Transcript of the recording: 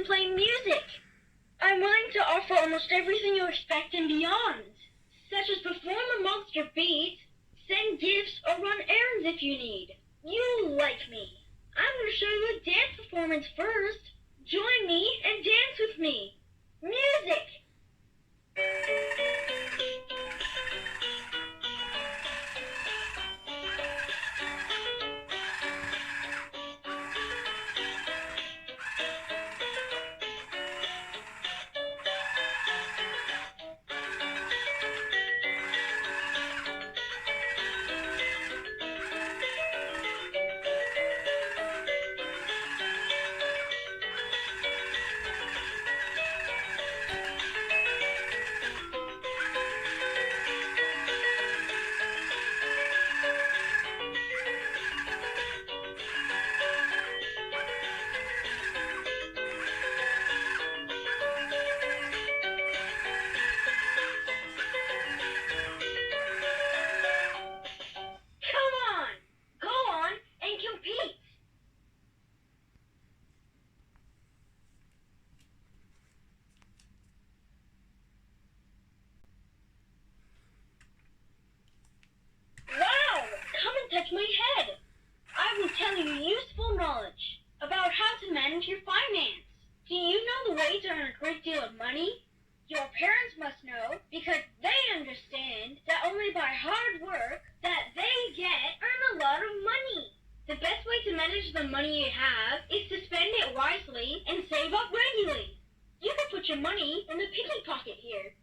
can play music. I'm willing to offer almost everything you expect and beyond, such as perform amongst your beat, send gifts, or run errands if you need. You'll like me. I'm going to show you a dance performance first. Join me and dance with me. Music! Touch my head. I will tell you useful knowledge about how to manage your finance. Do you know the way to earn a great deal of money? Your parents must know because they understand that only by hard work that they get earn a lot of money. The best way to manage the money you have is to spend it wisely and save up regularly. You can put your money in the piggy pocket here.